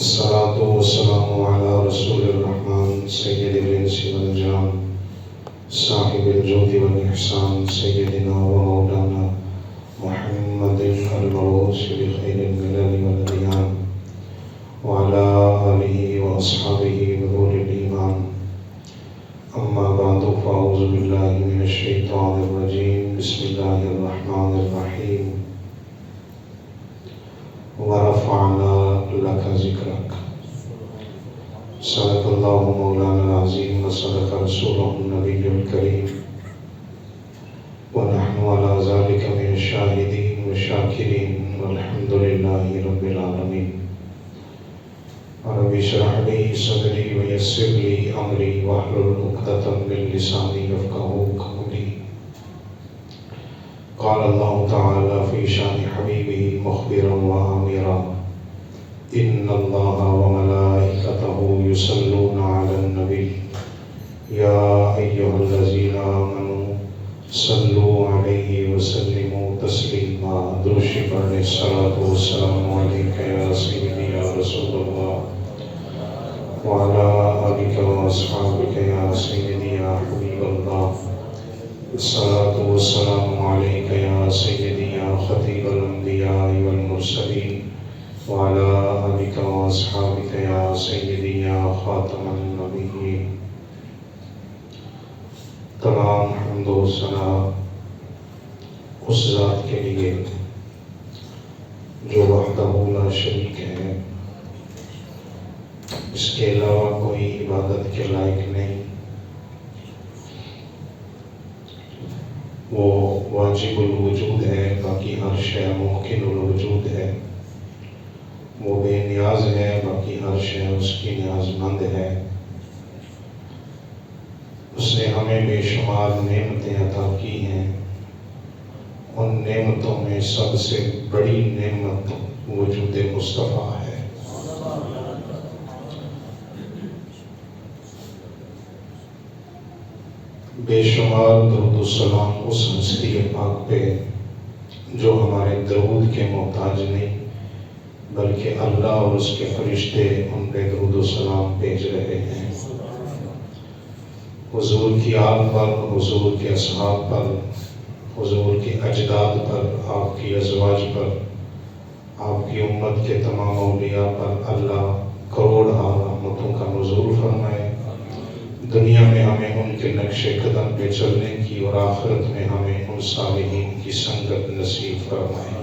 الصلاة والسلام على رسول الرحمن سيد الإنس والجان صاحب الجود والإحسان سيدنا ومولانا محمد المبعوث بخير الملل والأديان وعلى آله وأصحابه نور الإيمان. أما بعد فأعوذ بالله من الشيطان الرجيم. بسم الله الرحمن الرحيم. ورفعنا لك ذكرك. صدق الله مولانا العظيم وصدق رسوله النبي الكريم ونحن على ذلك من الشاهدين والشاكرين والحمد لله رب العالمين. رب اشرح لي صدري ويسر لي أمري واحلل عقدة من لساني يفقهوا قولي. قال الله تعالى في شان حبيبه مخبرا وآمرا إن الله وملائكته يصلون على النبي يا أيها الذين آمنوا صلوا عليه وسلموا تسليما. درش پڑھنے الصلاة والسلام عليك يا سيدي يا رسول الله وعلى آلك وأصحابك يا سيدي يا حبيب الله. الصلاة والسلام عليك يا سيدي يا خطيب الأنبياء والمرسلين وعلى آلك وأصحابك يا سيدي يا خاتم النبيين. تمام حمد و ثنا اس ذات کے لیے جو وحدہ لا شریک ہے، اس کے علاوہ کوئی عبادت کے لائق نہیں. وہ واجب الوجود ہے، باقی ہر شے ممکن الوجود ہے. وہ بے نیاز ہے، باقی ہر شے اس کی نیاز مند ہے. اس نے ہمیں بے شمار نعمتیں عطا کی ہیں. ان نعمتوں میں سب سے بڑی نعمت وجود مصطفیٰ ہے. بے شمار درود و سلام اس ہستی پاک پہ جو ہمارے درود کے محتاج نہیں، بلکہ اللہ اور اس کے فرشتے ان پہ درود و سلام بھیج رہے ہیں. حضور کی آل پر، حضور کے اصحاب پر، حضور کے اجداد پر، آپ کی ازواج پر، آپ کی امت کے تمام اولیاء پر اللہ کروڑ رحمتوں کا نزول فرمائے. دنیا میں ہمیں ان کے نقش قدم پہ چلنے کی اور آخرت میں ہمیں ان صالحین کی سنگت نصیب فرمائے.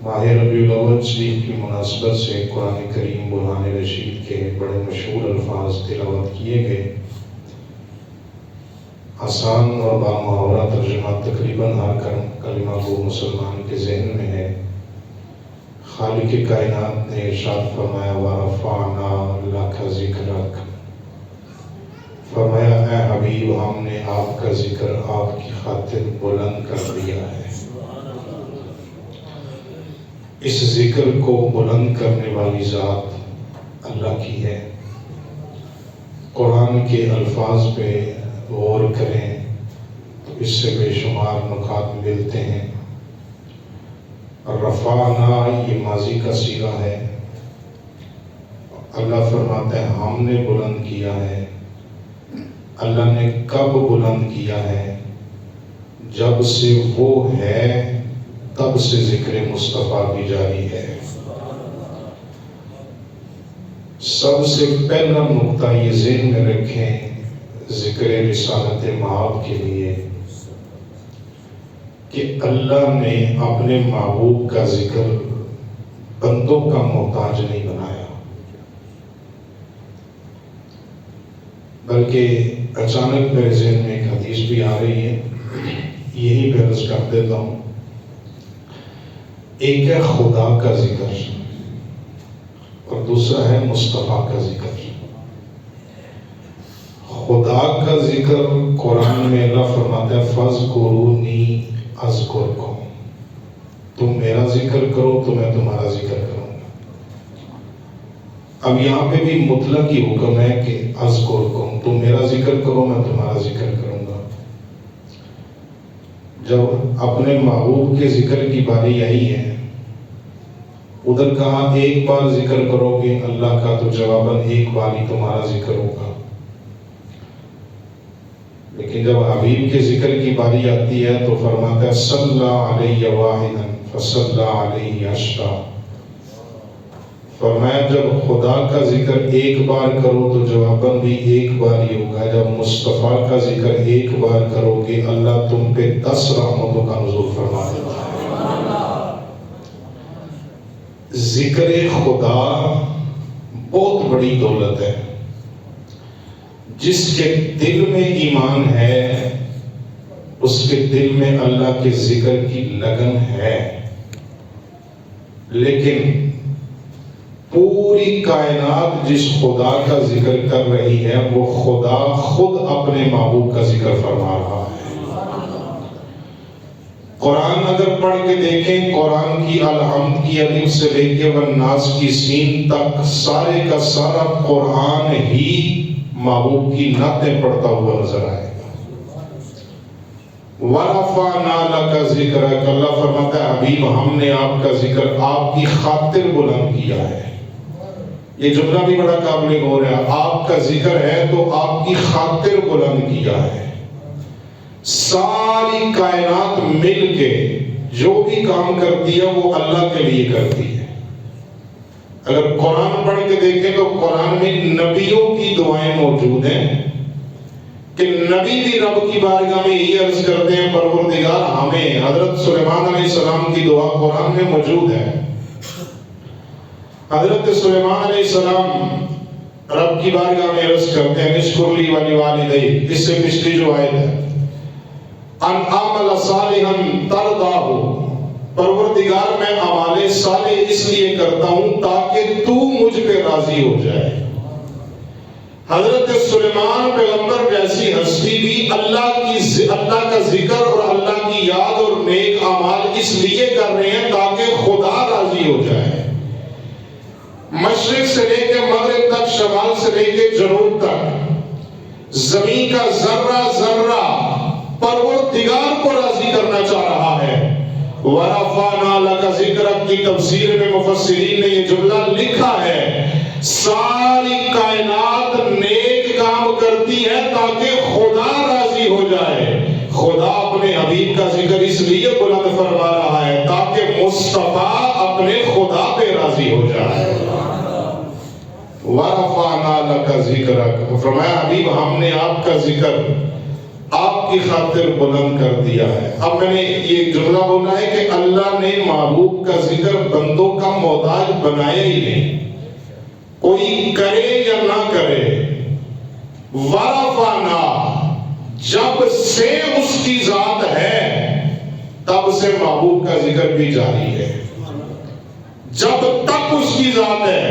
ماہ ربیع الاول شریف کی مناسبت سے قرآن کریم برہان رشید کے بڑے مشہور الفاظ تلاوت کیے گئے. آسان اور بامحاورہ ترجمہ تقریباً ہر کلمہ گو مسلمان کے ذہن میں ہے. خالق کائنات نے ارشاد فرمایا وَرَفَعْنَا لَكَ ذِكْرَكَ. فرمایا اے حبیب، ہم نے آپ کا ذکر آپ کی خاطر بلند کر دیا ہے. اس ذکر کو بلند کرنے والی ذات اللہ کی ہے. قرآن کے الفاظ پہ غور کریں تو اس سے بے شمار نکات ملتے ہیں. رفعنا یہ ماضی کا صیغہ ہے. اللہ فرماتا ہے ہم نے بلند کیا ہے. اللہ نے کب بلند کیا ہے؟ جب سے وہ ہے تب سے ذکر مصطفیٰ بھی جاری ہے. سب سے پہلا نقطہ یہ ذہن میں رکھیں ذکر رسالت مآب کے لیے کہ اللہ نے اپنے محبوب کا ذکر بندوں کا محتاج نہیں بنایا، بلکہ اچانک میرے ذہن میں ایک حدیث بھی آ رہی ہے، یہی پہ عرض کر دیتا ہوں. ایک ہے خدا کا ذکر اور دوسرا ہے مصطفیٰ کا ذکر. خدا کا ذکر قرآن میں اللہ فرماتا ہے فَاذْكُرُونِي أَذْكُرْكُمْ. تم میرا ذکر کرو تو میں تمہارا ذکر کروں گا. اب یہاں پہ بھی مطلق ہی حکم ہے کہ اذکرکم، تم میرا ذکر کرو میں تمہارا ذکر کروں گا. جب اپنے محبوب کے ذکر کی باری آئی ہے ادھر کہا ایک بار ذکر کرو گے اللہ کا تو جواباً ایک بار ہی تمہارا ذکر ہوگا، لیکن جب حبیب کے ذکر کی باری آتی ہے تو فرماتا ہے صلی علیہ واحدا فصلی علیہ عشرا۔ فرمایا جب خدا کا ذکر ایک بار کرو تو جواباً بھی ایک بار ہی ہوگا، جب مصطفیٰ کا ذکر ایک بار کرو گے اللہ تم پہ 10 رحمتوں کا نزول فرما دیتا ہے۔ ذکر خدا بہت بڑی دولت ہے، جس کے دل میں ایمان ہے اس کے دل میں اللہ کے ذکر کی لگن ہے، لیکن پوری کائنات جس خدا کا ذکر کر رہی ہے وہ خدا خود اپنے محبوب کا ذکر فرما رہا ہے۔ قرآن اگر پڑھ کے دیکھیں، قرآن کی الحمد کی الف سے لے کے والناس کی سین تک سارے کا سارا قرآن ہی محبوب کی نعتیں پڑھتا ہوا نظر آئے گا۔ وَرَفَعْنَا لَكَ ذِكْرَكَ، اللہ فرماتا ہے حبیب ہم نے آپ کا ذکر آپ کی خاطر بلند کیا ہے۔ یہ جملہ بھی بڑا قابل غور ہے، آپ کا ذکر ہے تو آپ کی خاطر بلند کیا ہے۔ ساری کائنات مل کے جو بھی کام کرتی ہے وہ اللہ کے لیے کرتی ہے۔ اگر قرآن پڑھ کے دیکھیں تو قرآن میں نبیوں کی دعائیں موجود ہیں کہ نبی بھی رب کی بارگاہ میں یہ عرض کرتے ہیں پروردگار ہمیں، حضرت سلیمان علیہ السلام کی دعا قرآن میں موجود ہے۔ حضرت سلیمان علیہ السلام رب کی بارگاہ میں عرض کرتے ہیں اشکر لی ولوالدی، اس سے پچھلی جو آیت ہے ان اعمل صالحا ترضاہ، پروردگار میں اعمال صالح اس لیے کرتا ہوں تاکہ تو مجھ پہ راضی ہو جائے۔ حضرت سلیمان پیغمبر جیسی ہستی بھی اللہ کا ذکر اور اللہ کی یاد اور نیک اعمال اس لیے کر رہے ہیں تاکہ خدا راضی ہو جائے۔ مشرق سے لے کے مغرب تک، شمال سے لے کے جنوب تک زمین کا ذرہ ذرہ پروردگار کو راضی کرنا چاہ رہا ہے۔ وَرَفَعْنَا لَكَ ذِكْرَكَ کی تفسیر میں مفسرین نے یہ جملہ لکھا ہے ساری کائنات نیک کام کرتی ہے تاکہ خدا راضی ہو جائے۔ خدا اپنے حبیب کا ذکر اس لیے بلند فرما رہا ہے تاکہ مصطفیٰ اپنے خدا پہ راضی ہو جائے۔ وَرَفَعْنَا لَكَ ذِكْرَكَ، فرمایا حبیب ہم نے آپ کا ذکر آپ کی خاطر بلند کر دیا ہے۔ اب میں نے یہ جملہ بولا ہے کہ اللہ نے محبوب کا ذکر بندوں کا محتاج بنایا ہی نہیں، کوئی کرے یا نہ کرے۔ وَرَفَعْنَا، جب سے اس کی ذات ہے تب سے محبوب کا ذکر بھی جاری ہے۔ جب تک اس کی ذات ہے،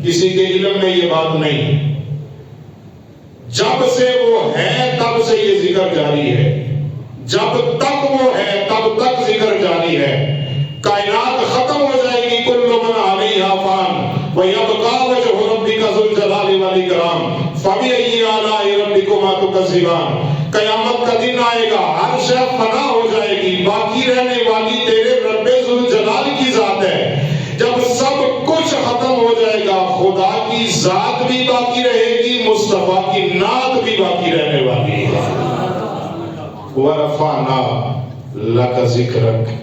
کسی کے علم میں یہ بات نہیں، جب سے وہ ہے تب سے یہ ذکر جاری ہے۔ جب تک وہ ہے تب تک ذکر جاری ہے۔ کائنات ختم ہو جائے گی، کل من علیہا فان وَيَبْقَى وَجْهُ رَبِّكَ ذُو الْجَلَالِ وَالْإِكْرَامِ فَبِأَيِّ آلَاءِ رَبِّكُمَا تُكَذِّبَانِ، قیامت کا دن آئے گا، ہر شے فنا ہو جائے گی، باقی رہنے والی تیرے رب ذوالجلال کی ذات ہے۔ جب سب کچھ ختم ہو جائے گا خدا کی ذات بھی باقی رہے گی، مصطفیٰ کی نعت بھی باقی رہنے والی ہے۔ وَرَفَعْنَا لَكَ ذِكْرَكَ،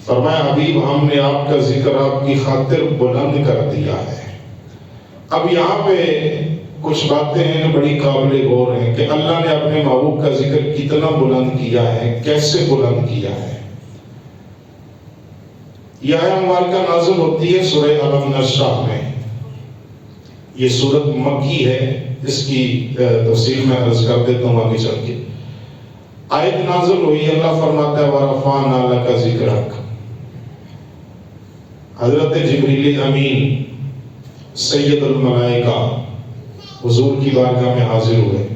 فرمایا حبیب ہم نے آپ کا ذکر آپ کی خاطر بلند کر دیا ہے۔ اب یہاں پہ کچھ باتیں ہیں جو بڑی قابل غور ہیں کہ اللہ نے اپنے محبوب کا ذکر کتنا بلند کیا ہے، کیسے بلند کیا ہے۔ یہ آیت مبارکہ نازل ہوتی ہے سورہ علم نشرح میں۔ یہ سورت مکی ہے، اس کی تفصیل میں عرض کر دیتا ہوں آگے چل کے۔ آیت نازل ہوئی، اللہ فرماتا ہے وَرَفَعْنَا لَكَ ذِكْرَكَ، حضرت جبریل امین سید الملائکہ حضور کی بارگاہ میں حاضر ہوئے،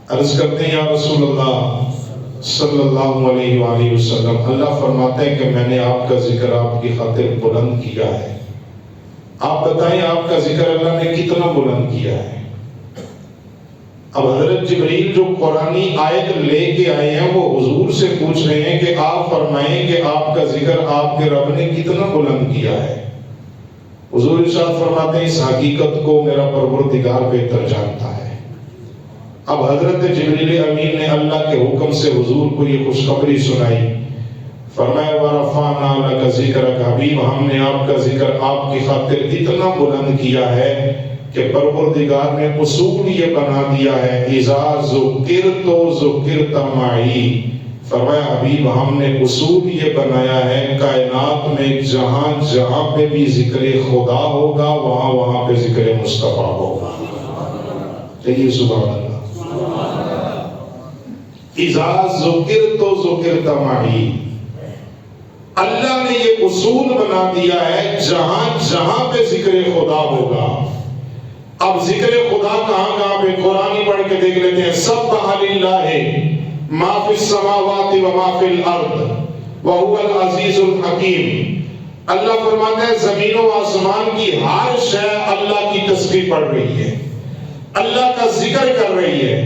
عرض کرتے ہیں یا رسول اللہ صلی اللہ علیہ وآلہ وسلم، اللہ فرماتے ہیں کہ میں نے آپ کا ذکر آپ کی خاطر بلند کیا ہے، آپ بتائیں آپ کا ذکر اللہ نے کتنا بلند کیا ہے۔ اب حضرت جبریل جو قرآنی آیت لے کے آئے ہیں وہ حضور سے پوچھ رہے ہیں کہ آپ فرمائیں کہ آپ کا ذکر آپ کے رب نے کتنا بلند کیا ہے۔ حضور ارشاد فرماتے ہیں اس حقیقت کو میرا پروردگار بہتر جانتا ہے۔ اب حضرت جبریل امین نے اللہ کے حکم سے حضور کو یہ خوشخبری سنائی، فرمایا وَرَفَعْنَا لَكَ ذِكْرَكَ، حبیب ہم نے آپ کا ذکر آپ کی خاطر اتنا بلند کیا ہے کہ پروردگار نے اصول یہ بنا دیا ہے اِذَا ذُكِرْتُ ذُكِرْتَ مَعِي، فرمایا حبیب ہم نے اصول یہ بنایا ہے کائنات میں جہاں جہاں پہ بھی ذکر خدا ہوگا وہاں وہاں پہ ذکر مصطفیٰ ہوگا۔ کہیے سبحان اللہ۔ اِذَا ذُكِرْتُ ذُكِرْتَ مَعِي، اللہ نے یہ اصول بنا دیا ہے جہاں جہاں پہ ذکر خدا ہوگا۔ اب ذکر خدا کہاں کہاں پہ؟ قرآن پڑھ کے دیکھ لیتے ہیں۔ سبح للہ ما فی السماوات و ما فی الارض وہو العزیز الحکیم، اللہ فرماتا ہے زمین و آسمان کی ہر شے اللہ کی تسبیح پڑھ رہی ہے، اللہ کا ذکر کر رہی ہے۔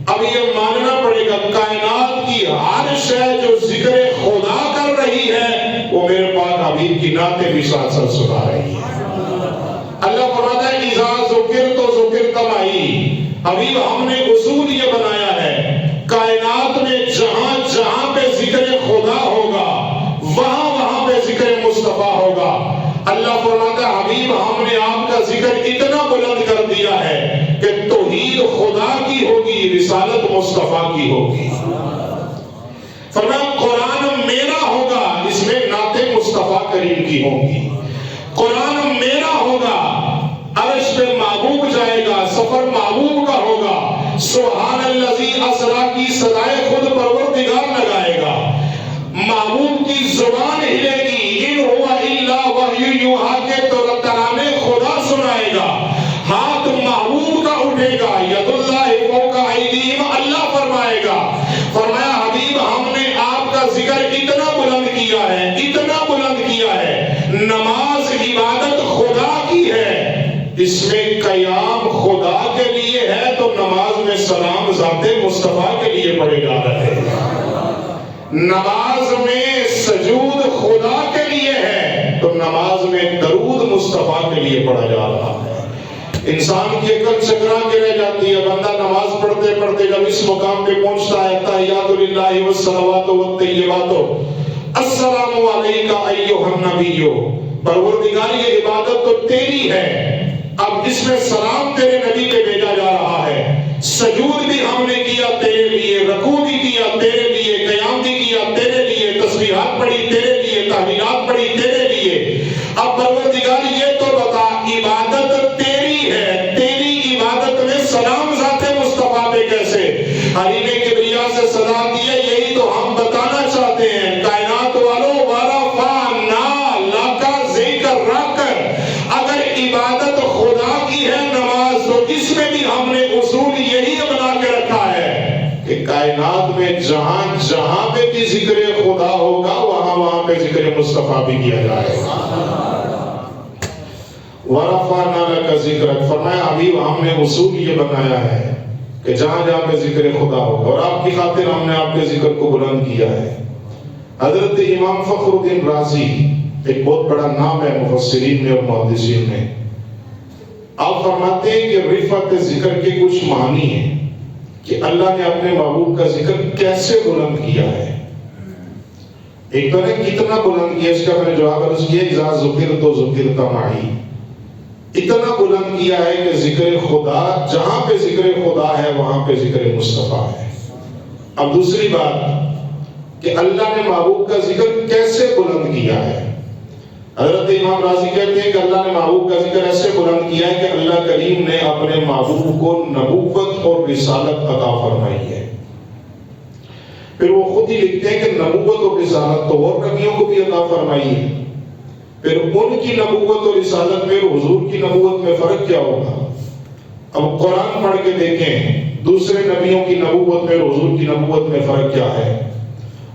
اب یہ ماننا پڑے گا کائنات کی ہر شے جو ذکر خدا کر رہی ہے وہ میرے پاک حبیب کی نعتیں بھی ساتھ ساتھ سنا رہی ہے۔ اللہ فرماتا ہے اِذَا ذُكِرْتُ ذُكِرْتَ مَعِي، حبیب ہم نے اصول یہ بنایا ہے کائنات میں جہاں جہاں پہ ذکر خدا ہوگا وہاں وہاں پہ ذکر مصطفیٰ ہوگا۔ اللہ فرماتا ہے حبیب ہم نے آپ کا ذکر اتنا بلند کر دیا ہے کہ توحید خدا کی ہوگی، رسالت مصطفیٰ کی ہوگی۔ فرمایا قرآن میرا ہوگا، اس میں نعتیں مصطفیٰ کریم کی ہوں گی۔ قرآن میرا ہوگا، عرش پہ محبوب جائے گا، سفر محبوب کا ہوگا، سبحان الذی اسریٰ کی صدائے خود پروردگار لگائے گا، محبوب کی زبان ہلے گی، ان ہوا الا وحی یوحا کے ترانے خدا سنائے گا، ہاتھ محبوب کا اٹھے گا، ید اللہ فوق ایدیہم اللہ فرمائے گا۔ فرمایا حبیب ہم نے آپ کا ذکر اتنا بلند کیا ہے، اتنا بلند کیا ہے، نماز عبادت خدا کی ہے، اس میں قیام خدا کے لیے ہے تو نماز میں سلام ذات مصطفیٰ کے لیے پڑھے جا رہے ہیں، نماز میں سجود خدا کے لیے ہے تو نماز میں درود مصطفیٰ کے لیے پڑھا جا رہا ہے۔ انسان کی عقل چکرا کے رہ جاتی ہے، بندہ نماز پڑھتے پڑھتے جب اس مقام پہ پہنچتا ہے تحیات للہ والصلوات والطیبات السلام علیکہ ایھا النبی، پروردگار یہ عبادت تو تیری ہے، اب اس میں سلام تیرے نبی پہ بھیجا جا رہا ہے، سجود بھی ہم نے کیا تیرے لیے، رکوع بھی کیا تیرے لیے، قیام بھی کیا تیرے لیے، تسبیحات پڑھی تیرے لیے، تحلیلات پڑھی تیرے لیے۔ اب پروردگار یہ تو بتا عبادت تیری ہے، تیری عبادت میں سلام ذات مصطفیٰ پہ کیسے؟ حریم کبریا سے صدا دی ہے، یہی تو ہم بتانا چاہتے ہیں کائنات والوں، ورفعنا لک ذکرک، اگر عبادت خدا کی ہے نماز تو اس میں بھی ہم نے اصول یہی بنا کے رکھا ہے کہ کائنات میں جہاں جہاں پہ بھی ذکر خدا ہوگا وہاں وہاں پہ ذکر مصطفیٰ بھی کیا جائے گا۔ وَرَفَعْنَا لَكَ ذِكْرَكَ، فرمایا حبیب ہم نے اصول یہ بنایا ہے کہ جہاں جہاں پہ ذکر خدا ہوگا، اور آپ کی خاطر ہم نے آپ کے ذکر کو بلند کیا ہے۔ حضرت امام فخر الدین رازی ایک بہت بڑا نام ہے مفسرین میں اور محدثین میں، آپ فرماتے ہیں کہ رفعت ذکر کے کچھ معنی ہیں کہ اللہ نے اپنے محبوب کا ذکر کیسے بلند کیا ہے۔ ایک تو نے کتنا بلند کیا، اس کا میں نے جواب عرض کیا اذا ذکرت ذکرت معی، اتنا بلند کیا ہے کہ ذکر خدا جہاں پہ ذکر خدا ہے وہاں پہ ذکر مصطفیٰ ہے۔ اب دوسری بات کہ اللہ نے محبوب کا ذکر کیسے بلند کیا ہے۔ حضرت امام راضی کہتے ہیں کہ اللہ نے محبوب کا ذکر ایسے بلند کیا ہے کہ اللہ کریم نے اپنے محبوب کو نبوت اور رسالت عطا فرمائی ہے۔ پھر وہ خود ہی لکھتے ہیں کہ نبوت اور رسالت تو اور نبیوں کو بھی عطا فرمائی ہے، پھر ان کی نبوت اور رسالت میں اور حضور کی نبوت میں فرق کیا ہوگا؟ اب قرآن پڑھ کے دیکھیں دوسرے نبیوں کی نبوت میں اور حضور کی نبوت میں فرق کیا ہے۔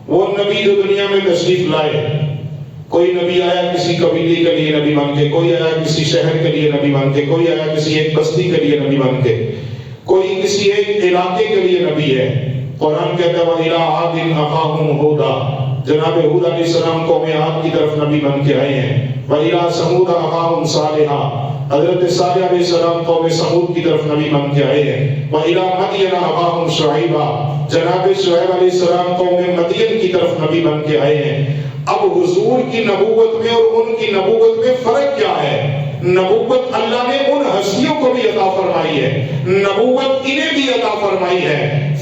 وہ نبی جو دنیا میں تشریف لائے، کوئی نبی آیا کسی قبیلے کے لیے نبی بن کے، کوئی آیا کسی شہر کے لیے نبی بن کے، کوئی آیا کسی ایک بستی کے لیے نبی بن کے، کوئی کسی ایک علاقے کے لیے نبی ہے۔ قرآن کہتا ہے وَإِلَىٰ عَادٍ أَخَاهُمْ هُودًا، جناب ہود علیہ السلام قوم عاد کی طرف نبی بن کے آئے ہیں۔ وَإِلَىٰ ثَمُودَ أَخَاهُمْ صَالِحًا، حضرت صالح علیہ السلام قوم سمود کی طرف نبی بن کے آئے ہیں۔ وَإِلَىٰ مَدْيَنَ أَخَاهُمْ شُعَيْبًا، جناب شعیب علیہ السلام قوم مدین کی طرف نبی بن کے آئے ہیں۔ اب حضور کی نبوت میں اور ان کی نبوت میں فرق کیا ہے؟ نبوت اللہ نے ان ہستیوں کو بھی عطا فرمائی ہے، نبوت انہیں بھی عطا فرمائی ہے۔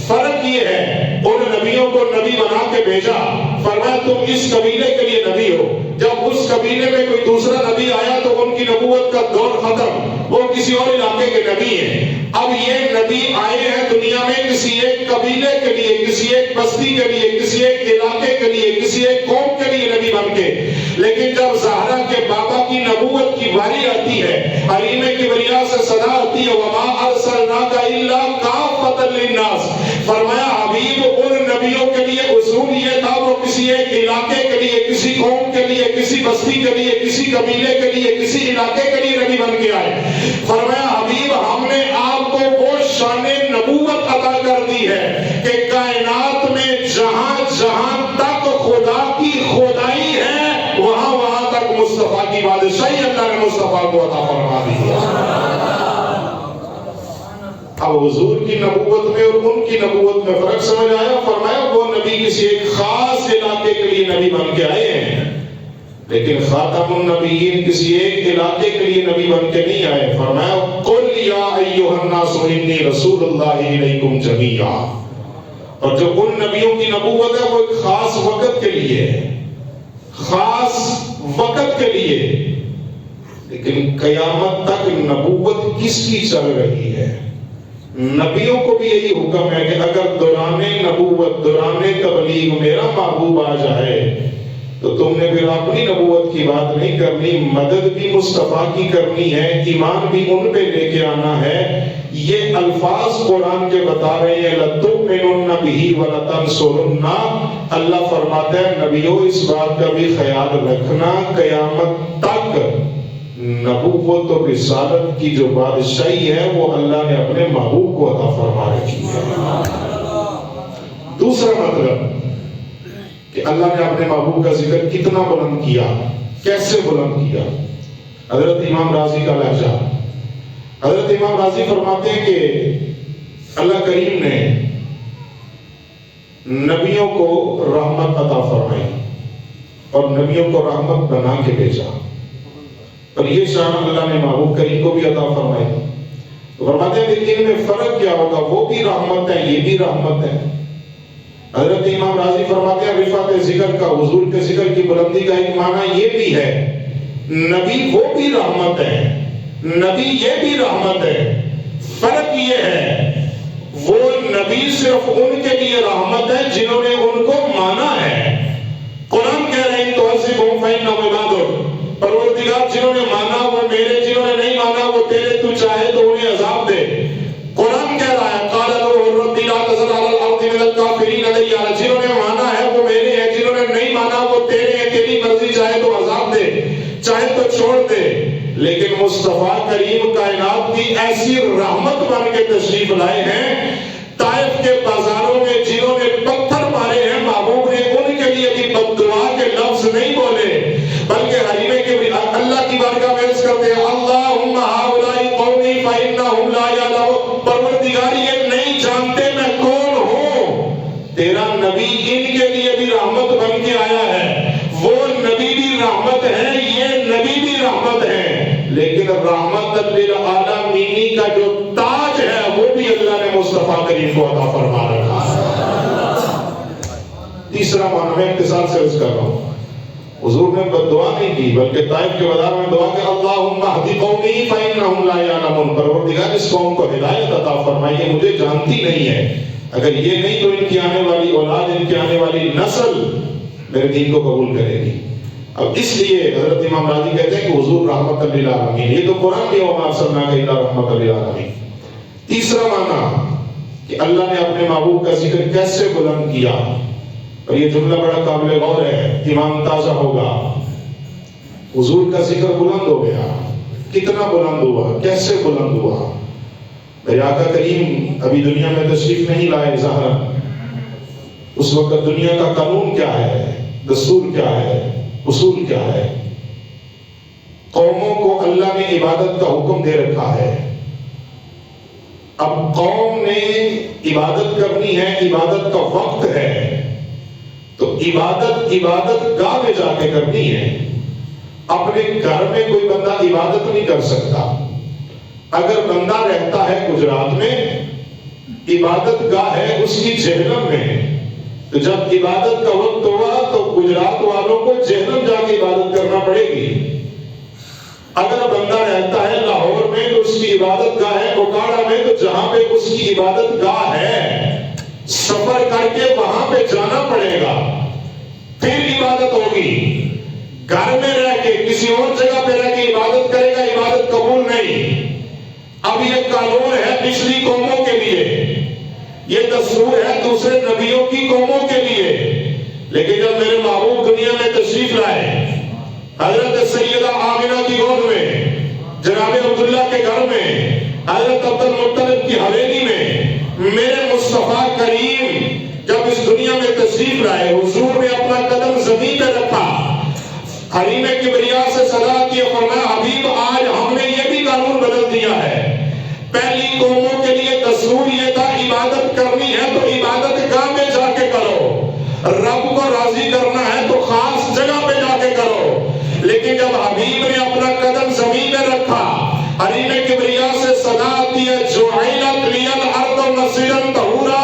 فرق یہ ہے، ان نبیوں کو نبی بنا کے بھیجا، فرمایا تم اس قبیلے کے لیے نبی ہو۔ جب اس قبیلے میں کوئی دوسرا نبی آیا تو ان کی نبوت کا دور ختم، وہ کسی اور علاقے کے نبی ہیں۔ اب یہ نبی آئے ہیں دنیا میں کسی ایک قبیلے کے لیے، کسی ایک بستی کے لیے، کسی ایک علاقے کے لیے، کسی ایک قوم کے لیے نبی بن کے۔ لیکن جب زہرا کے بابا کی نبوت کی باری آتی ہے، حلیمہ کبریا سے صدا آتی ہے وما ارسلناک الا کافۃ للناس، فرمایا حبیب ان نبیوں کے لیے اصول یہ تھا وہ کسی ایک علاقے کے لیے، کسی قوم کے لیے، کسی بستی کے لیے، کسی قبیلے کے لیے، کسی علاقے کے لیے نبی بن کے آئے۔ فرمایا حبیب ہم نے آپ کو وہ شان نبوت عطا کر دی ہے کہ کائنات میں جہاں جہاں تک خدا کی خدائی ہے وہاں وہاں تک مصطفیٰ کی بادشاہی اللہ نے مصطفیٰ کو عطا فرما دی ہے۔ اب حضور کی نبوت میں اور ان کی نبوت میں فرق سمجھ آیا؟ فرمایا وہ نبی کسی ایک خاص علاقے کے لیے نبی بن کے آئے ہیں، لیکن خاتم النبیین کسی ایک علاقے کے لیے نبی بن کے نہیں آئے۔ فرمایا قل یا ایھا الناس انی رسول اللہ الیکم جمیعا، اور جو ان نبیوں کی نبوت ہے وہ ایک خاص وقت کے لیے ہے، خاص وقت کے لیے۔ لیکن قیامت تک نبوت کس کی چل رہی ہے؟ نبیوں کو بھی یہی حکم ہے کہ اگر دوران نبوت، دوران تبلیغ میرا محبوب آ جائے تو تم نے پھر اپنی نبوت کی بات نہیں کرنی، مدد بھی مصطفیٰ کی کرنی ہے، ایمان بھی ان پہ لے کے آنا ہے۔ یہ الفاظ قرآن کے بتا رہے ہیں لَتُؤْمِنُنَّ بِهِ وَلَتَنْصُرُنَّهُ، اللہ فرماتا ہے نبیوں اس بات کا بھی خیال رکھنا قیامت تک نبوت و رسالت کی جو بادشاہی ہے وہ اللہ نے اپنے محبوب کو عطا فرما رکھی ہے۔ دوسرا مطلب کہ اللہ نے اپنے محبوب کا ذکر کتنا بلند کیا، کیسے بلند کیا۔ حضرت امام راضی کا لہجہ، حضرت امام راضی فرماتے ہیں کہ اللہ کریم نے نبیوں کو رحمت عطا فرمائی اور نبیوں کو رحمت بنا کے بھیجا، اور یہ شان اللہ نے محبوب کریم کو بھی عطا فرمائی۔ تو فرماتے ہیں کہ ان میں فرق کیا ہوگا، وہ بھی رحمت ہے یہ بھی رحمت ہے۔ حضرت امام راضی فرماتے ہیں رفعت ذکر کا، حضور کے ذکر کی بلندی کا ایک معنی یہ بھی ہے نبی وہ بھی رحمت ہے، نبی یہ بھی رحمت ہے۔ فرق یہ ہے وہ نبی صرف ان کے لیے رحمت ہے جنہوں نے ان کو مانا ہے۔ قرآن کہہ رہے ہیں تُعَذِّبْهُمْ فَإِنَّهُمْ عِبَادُكَ، پروردگار جنہوں نے مانا وہ میرے، جنہوں نے نہیں مانا وہ تیرے، تو چاہے تو انہیں عذاب دے۔ قرآن کہہ رہا ہے قَالَ نُوحٌ رَبِّ لَا تَذَرْ عَلَى الْأَرْضِ مِنَ الْكَافِرِينَ دَيَّارًا، جنہوں نے مانا ہے وہ میرے ہیں، جنہوں نے نہیں مانا وہ تیرے ہیں، تیری مرضی، چاہے تو عذاب دے چاہے تو چھوڑ دے۔ لیکن مصطفیٰ کریم کائنات کی ایسی رحمت بن کے تشریف لائے ہیں، طائف کے بازاروں میں جنہوں نے پتھر مارے ہیں محبوب نے ان کے لیے بھی بددعا کے لفظ نہیں بولے، بلکہ حلیمہ کے اللہ کی بارگاہ میں عرض کرتے ہیں اللہم ہؤلاء قومی فإنہم لا یعلمون، پروردگار یہ نہیں جانتے میں کون ہوں۔ تیرا نبی ان کے لیے بھی رحمت بن کے آیا ہے، وہ نبی بھی رحمت ہے، یہ نبی بھی رحمت ہے، لیکن رحمت للعالمین کا جو تاج ہے وہ بھی اللہ نے مصطفیٰ کریم کو عطا فرما رکھا ہے۔ تیسرا معنی میں اختصار سے عرض کر رہا ہوں، حضور نے بددعا نہیں کی بلکہ طائف کے بازار میں دعا کہ اللہم اہد قومی فإنہم لا یعلمون، پروردگار اس قوم کو ہدایت عطا فرمائیے، مجھے جانتی نہیں ہے، اگر یہ نہیں تو ان کی آنے والی اولاد، ان کی آنے والی نسل میرے دین کو قبول کرے گی۔ اب اس لیے حضرت امام راضی کہتے ہیں کہ حضور رحمت للعالمین، یہ تو قرآن کی وما ارسلناک الا رحمت للعالمین۔ تیسرا معنی کہ اللہ نے اپنے محبوب کا ذکر کیسے بلند کیا، اور یہ جملہ بڑا قابل غور ہے، ایمان تازہ ہوگا۔ حضور کا ذکر بلند ہو گیا، کتنا بلند ہوا، کیسے بلند ہوا؟ میرے آقا کریم ابھی دنیا میں تشریف نہیں لائے ظاہراً، اس وقت دنیا کا قانون کیا ہے؟ دستور کیا ہے، اصول کیا ہے؟ قوموں کو اللہ نے عبادت کا حکم دے رکھا ہے. اب قوم نے عبادت کرنی ہے، عبادت کا وقت ہے، تو عبادت گاہ میں جا کے کرنی ہے. اپنے گھر میں کوئی بندہ عبادت نہیں کر سکتا. اگر بندہ رہتا ہے گجرات میں، عبادت گاہ ہے اس کی جہنم میں، تو جب عبادت کا وقت ہوا تو گجرات والوں کو جہنم جا کے عبادت کرنا پڑے گی. اگر بندہ رہتا ہے لاہور میں تو اس کی عبادت گاہ ہے کوکاڑا میں، تو جہاں پہ اس کی عبادت گاہ ہے سفر کر کے وہاں پہ جانا پڑے گا، پھر عبادت ہوگی. گھر میں رہ کے کسی اور جگہ پہ رہ کے عبادت کرے گا، عبادت قبول نہیں. اب یہ قانون ہے پچھلی قوموں کے لیے، یہ دستور ہے دوسرے نبیوں کی قوموں کے لیے. لیکن جب میرے محبوب دنیا میں تشریف لائے، حضرت سیدہ آمنہ کی گود میں، جناب عبداللہ کے گھر میں، حضرت عبد المطلب کی حویلی میں، میرے مصطفیٰ کریم جب اس دنیا میں تشریف لائے، حضور نے اپنا قدم زمین پہ رکھا، حریم کبریا سے صدا کیا، فرمایا حبیب آج ہم نے یہ بھی قانون بدل دیا ہے. پہلی قوموں کے لیے دستور یہ تھا عبادت کرنی ہے تو عبادت گاہ میں جا کے کرو، رب کو راضی کرنا ہے تو خاص جگہ پہ جا کے کرو. لیکن جب حبیب نے اپنا قدم زمین میں رکھا، حریم کبریا سے صدا آتی ہے جعلت لی الارض مسجدا طہورا،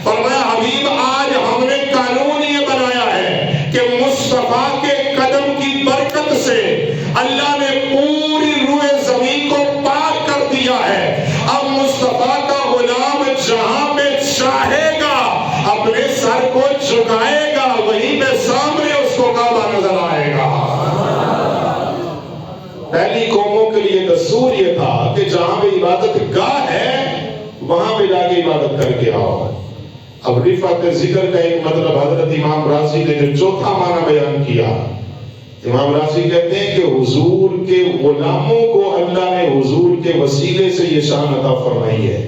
فرمایا حبیب آج ہم نے قانون یہ بنایا ہے کہ مصطفیٰ کے قدم کی برکت سے اللہ نے پوری روئے زمین کو پاک کر دیا ہے. اب مصطفیٰ کا غلام جہاں پہ چاہے گا اپنے سر کو جھکائے گا، وہیں پہ سامنے اس کو کعبہ نظر آئے گا. پہلی قوموں کے لیے دستور یہ تھا کہ جہاں پہ عبادت گاہ ہے وہاں پہ جا کے عبادت کر کے آؤ. اب رفعت ذکر کا ایک مطلب حضرت امام رازی نے جو چوتھا معنی بیان کیا، امام رازی کہتے ہیں کہ حضور کے غلاموں کو اللہ نے حضور کے وسیلے سے یہ شان عطا فرمائی ہے.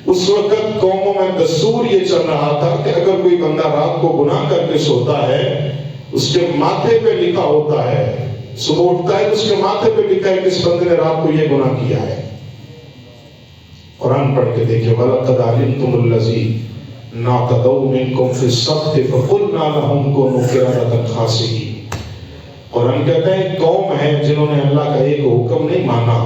اس وقت قوموں میں دستور یہ چل رہا تھا کہ اگر کوئی بندہ رات کو گناہ کر کے سوتا ہے، اس کے ماتھے پہ لکھا ہوتا ہے، صبح اٹھتا ہے تو اس کے ماتھے پہ لکھا ہے کہ اس بندے نے رات کو یہ گناہ کیا ہے. قرآن پڑھ کے دیکھیں وَلَقَدْ عَلِمْتُمُ الَّذِينَ اعْتَدَوْا مِنْكُمْ فِي السَّبْتِ فَقُلْنَا لَهُمْ كُونُوا قِرَدَةً خَاسِئِينَ. قرآن کہتا ہے قوم ہے جنہوں نے اللہ کا ایک حکم نہیں مانا.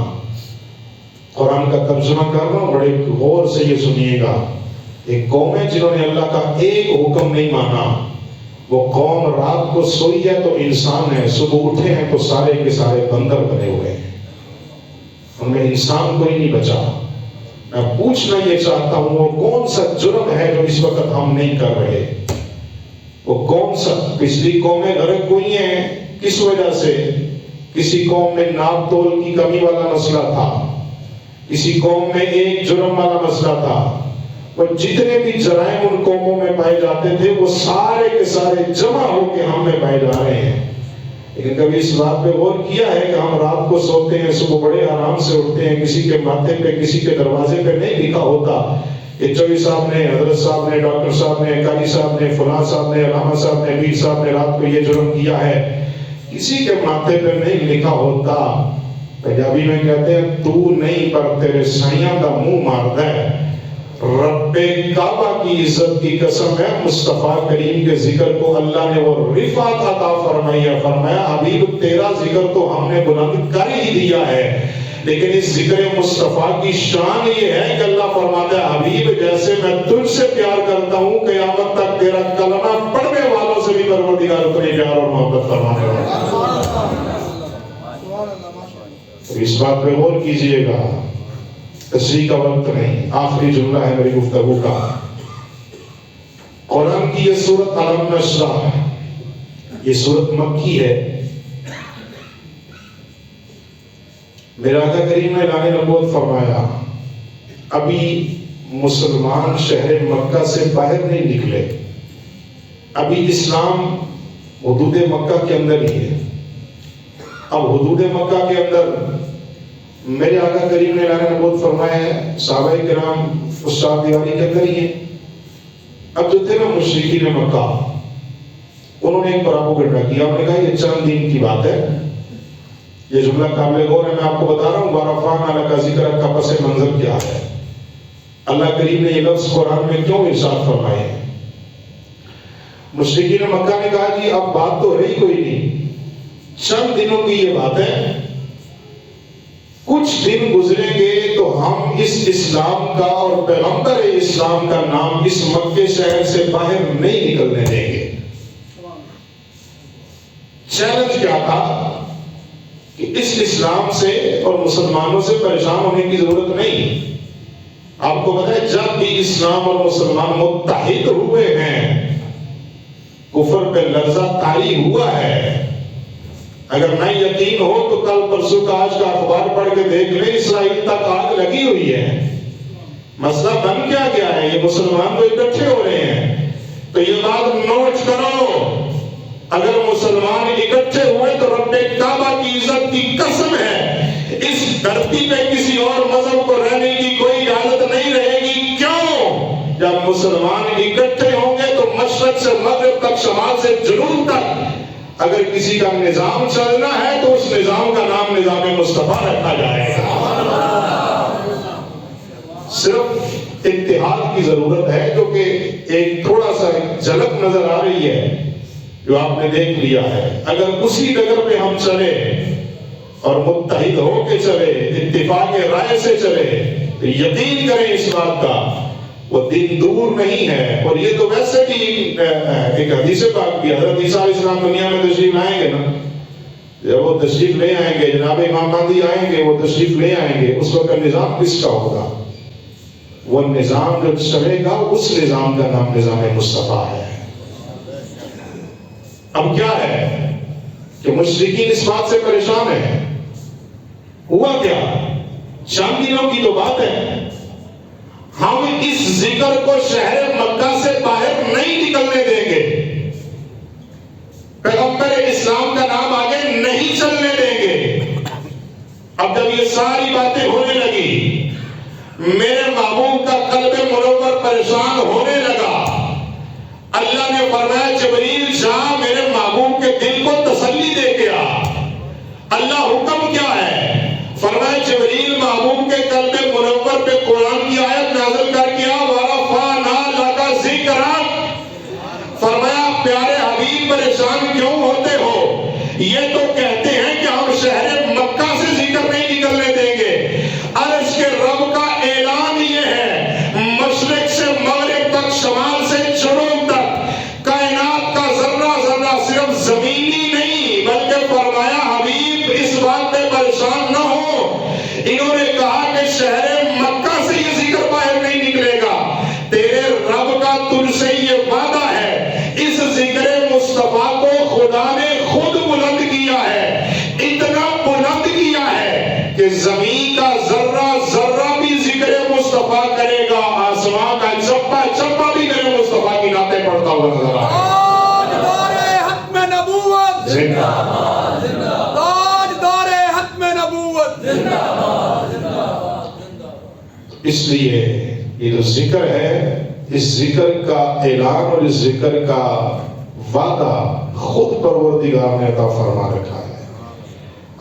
قرآن کا ترجمہ کر رہا ہوں، بڑے غور سے یہ سنیے گا. ایک قوم ہے جنہوں نے اللہ کا ایک حکم نہیں مانا. وہ قوم رات کو سوئی ہے تو انسان ہے، صبح اٹھے ہیں تو سارے کے سارے بندر بنے ہوئے ہیں، ان میں انسان کوئی نہیں بچا. میں پوچھنا یہ چاہتا ہوں وہ کون سا جرم ہے جو اس وقت ہم نہیں کر رہے؟ وہ کون سا؟ پچھلی قومیں غرق ہوئی ہیں کس وجہ سے؟ کسی قوم میں ناپ تول کی کمی والا مسئلہ تھا، کسی قوم میں ایک جرم والا مسئلہ تھا. وہ جتنے بھی جرائم ان قوموں میں پائے جاتے تھے وہ سارے کے سارے جمع ہو کے ہم میں پائے جا رہے ہیں. لیکن کبھی اس بات پہ غور کیا ہے کہ ہم رات کو سوتے ہیں، صبح بڑے آرام سے اٹھتے ہیں، کسی کے ماتھے پہ کسی کے دروازے پہ نہیں لکھا ہوتا کہ چوہی صاحب نے، حضرت صاحب نے، ڈاکٹر صاحب نے، قاری صاحب نے، فلاں صاحب نے، علامہ صاحب نے، میر صاحب نے رات کو یہ جرم کیا ہے. کسی کے ماتھے پہ نہیں لکھا ہوتا. پنجابی میں کہتے ہیں تو نہیں پر تیرے سائیاں دا منہ ماردا ہے. رب کعبہ کی عزت کی قسم ہے، مصطفیٰ کریم کے ذکر کو اللہ نے وہ رفعت عطا فرمائی ہے. فرمایا حبیب تیرا ذکر تو ہم نے بلند کر ہی دیا ہے، لیکن اس ذکر مصطفیٰ کی شان یہ ہے کہ اللہ فرماتا ہے حبیب جیسے میں تجھ سے پیار کرتا ہوں قیامت تک تیرا کلمہ پڑھنے والوں سے بھی پروردگار اتنی پیار اور محبت فرمانے والا ہے. اس بات پہ غور کیجئے گا. تشریح کا وقت نہیں، آخری جملہ ہے میری گفتگو کا. قرآن کی یہ سورت الم نشرح، یہ سورت مکی ہے. میرا آقا کریم نے اعلان نبوت فرمایا ابھی مسلمان شہر مکہ سے باہر نہیں نکلے، ابھی اسلام حدود مکہ کے اندر ہی ہے. اب حدود مکہ کے اندر میرے آقا کریم نے اعلان نبوت فرمایا ہے، صحابہ کرام اس چار دیواری کے اندر ہی ہیں. اب جو تھے نا مشرکین مکہ، انہوں نے ایک پراپوگنڈا کیا، انہوں نے کہا یہ چند دن کی بات ہے، یہ جملہ قابل غور ہے، میں آپ کو بتا رہا ہوں وَرَفَعْنَا لَكَ ذِكْرَكَ کا پس منظر کیا ہے، اللہ کریم نے یہ لفظ قرآن میں کیوں ارشاد فرمائے ہیں۔ مشرکین مکہ نے کہا جی اب بات تو رہی کوئی نہیں، چند دنوں کی یہ بات ہے، کچھ دن گزریں گے تو ہم اس اسلام کا اور پیغمبر اسلام کا نام اس مکے شہر سے باہر نہیں نکلنے دیں گے۔ چیلنج کیا تھا کہ اس اسلام سے اور مسلمانوں سے پریشان ہونے کی ضرورت نہیں۔ آپ کو پتہ ہے جب بھی اسلام اور مسلمان متحد ہوئے ہیں کفر پہ لرزہ طاری ہوا ہے۔ اگر نہ یقین ہو تو کل پرسوں کا آج کا اخبار پڑھ کے دیکھ لیں، اسرائیل تک آگ لگی ہوئی ہے۔ مسئلہ بن کیا گیا ہے؟ یہ مسلمان تو اکٹھے ہو رہے ہیں، تو یہ بات نوٹ کرو، اگر مسلمان اکٹھے ہوئے تو رب کعبہ کی عزت کی قسم ہے اس دھرتی پہ کسی اور مذہب کو رہنے کی کوئی اجازت نہیں رہے گی۔ کیوں؟ جب مسلمان اکٹھے ہوں گے تو مشرق سے مغرب تک، شمال سے جنوب تک اگر کسی کا نظام چلنا ہے تو اس نظام کا نام نظام مصطفیٰ رکھا جائے گا۔ صرف اتحاد کی ضرورت ہے، جو کہ ایک تھوڑا سا جھلک نظر آ رہی ہے جو آپ نے دیکھ لیا ہے۔ اگر اسی ڈگر پہ ہم چلے اور متحد ہو کے چلے، اتفاق رائے سے چلے، تو یقین کریں اس بات کا وہ دن دور نہیں ہے۔ اور یہ تو ویسے بھی ایک حدیث پاک بھی، حضرت عیسیٰ علیہ السلام دنیا میں تشریف لائیں گے نا، جب وہ تشریف لے آئیں گے، جناب امام مہدی آئیں گے، وہ تشریف لے آئیں گے، اس وقت نظام کس کا ہوگا؟ وہ نظام جو چلے گا اس نظام کا نام نظام مصطفیٰ ہے۔ اب کیا ہے کہ مشرکین اس بات سے پریشان ہیں، ہوا کیا؟ چند دنوں کی تو بات ہے، ہم اس ذکر کو شہر مکہ سے باہر نہیں نکلنے دیں گے، پیغمبر اسلام کا نام آگے نہیں چلنے دیں گے۔ اب جب یہ ساری باتیں ہونے لگی، میرے محبوب کا قلب منور پریشان ہونے لگا، اللہ نے فرمایا جبریل جا میرے محبوب کے دل کو تسلی دے کے آ۔ اللہ حکم کیا ہے؟ فرمایا جبریل محبوب کے قلب منور پہ قرآن کی آیت نازل کر کے آ، وَرَفَعْنَا لَكَ ذِكْرَكَ۔ فرمایا پیارے حبیب پریشان کیوں ہوتے ہو؟ یہ تو کہتے ہیں کہ ہم شہر مکہ سے ذکر نہیں نکلنے دیں گے۔ عرش کے رب کا اعلان یہ ہے، مشرق سے مغرب تک، شمال سے جنوب تک، کائنات کا ذرہ ذرہ، صرف زمینی نہیں بلکہ فرمایا حبیب اس بات پہ پریشان نہ ہو، انہوں نے کہا کہ شہر مکہ سے یہ ذکر باہر نہیں نکلے گا، تیرے رب کا تجھ سے یہ وعدہ ہے، اس ذکر مصطفیٰ کو خدا نے خود بلند کیا ہے، اتنا بلند کیا ہے کہ زمین کا ذرہ ذرہ بھی ذکر مصطفیٰ کرے گا، آسمان کا چپا چپا بھی میرے مصطفیٰ کی نعتیں پڑھتا ہوا نظر آئے گا۔ تاجدار ختم نبوت زندہ باد، تاجدار ختم نبوت زندہ باد۔ اس لیے یہ جو ذکر ہے، اس ذکر کا اعلان اور اس ذکر کا وعدہ خود پروردگار نے عطا فرما رکھا ہے۔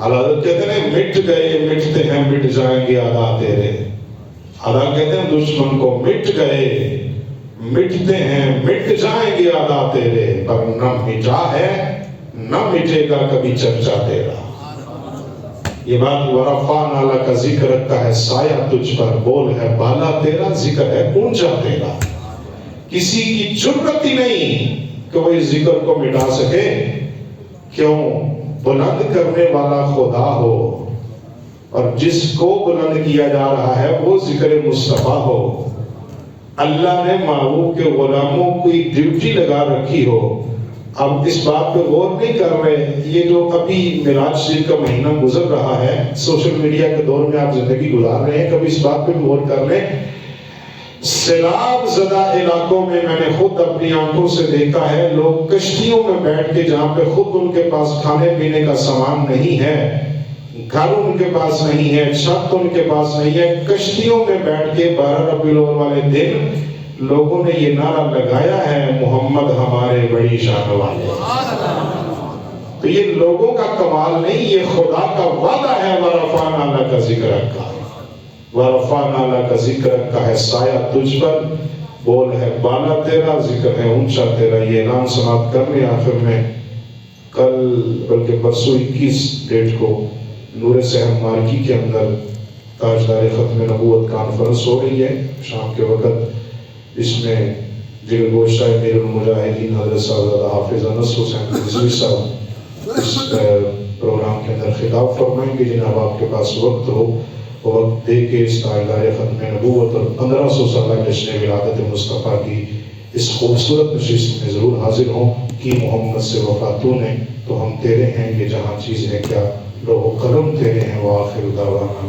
حضرت کہتے ہیں مٹ گئے مٹتے ہیں مٹ جائیں گے ادا تیرے، ادا کہتے ہیں دشمن کو مٹ گئے مٹتے ہیں مٹ جائیں گے ادا تیرے، پر نہ مٹا ہے نہ مٹے گا کبھی چرچا تیرا۔ یہ بات وَرَفَعْنَا لَكَ ذِكْرَكَ کا ہے، سایہ تجھ پر، بول ہے بالا تیرا، ذکر ہے اونچا تیرا۔ کسی کی جرأت ہی نہیں کہ وہ اس ذکر کو مٹا سکے، کیوں؟ بلند کرنے والا خدا ہو اور جس کو بلند کیا جا رہا ہے وہ ذکر مصطفیٰ ہو، اللہ نے محبوب کے غلاموں کی ڈیوٹی لگا رکھی ہو۔ اب اس بات پہ غور نہیں کر رہے، یہ جو ابھی معراج شریف کا مہینہ گزر رہا ہے، سوشل میڈیا کے دور میں آپ زندگی گزار رہے ہیں، کبھی اس بات پہ بھی غور کر لیں، سیلاب زدہ علاقوں میں میں نے خود اپنی آنکھوں سے دیکھا ہے، لوگ کشتیوں میں بیٹھ کے، جہاں پہ خود ان کے پاس کھانے پینے کا سامان نہیں ہے، گھر ان کے پاس نہیں ہے، چھت ان کے پاس نہیں ہے، کشتیوں میں بیٹھ کے 12 ربیع الاول والے دن لوگوں نے یہ نعرہ لگایا ہے محمد ہمارے بڑی شان والے. تو یہ لوگوں کا کمال نہیں، یہ خدا کا وعدہ ہے. وَرَفَعْنَا لَكَ ذِكْرَكَ، وَرَفَعْنَا لَكَ ذِكْرَكَ ہے سایہ تجھ پر، بول ہے بالا تیرا، ذکر ہے اونچا تیرا. یہ اعلان سماعت کرنے آخر میں کل بلکہ پرسوں 21 ڈیٹ کو نور صحن مارکی کے اندر تاجدار ختم نبوت کانفرنس ہو رہی ہے شام کے وقت. اس میں جگر گوشہ امیر المجاہدین حضرت صاحب حافظ انس حسین رضوی صاحب اس پروگرام کے اندر خطاب فرمائیں گے. جناب آپ کے پاس وقت ہو وقت دے کے اس تاجدار ختم نبوت اور 1500 سالہ جشن ولادت مصطفیٰ کی اس خوبصورت نشست میں ضرور حاضر ہوں. کی محمد سے وفا تو نے تو ہم تیرے ہیں، یہ جہاں چیز ہے کیا لوح و قلم تیرے ہیں. وآخر دعوانا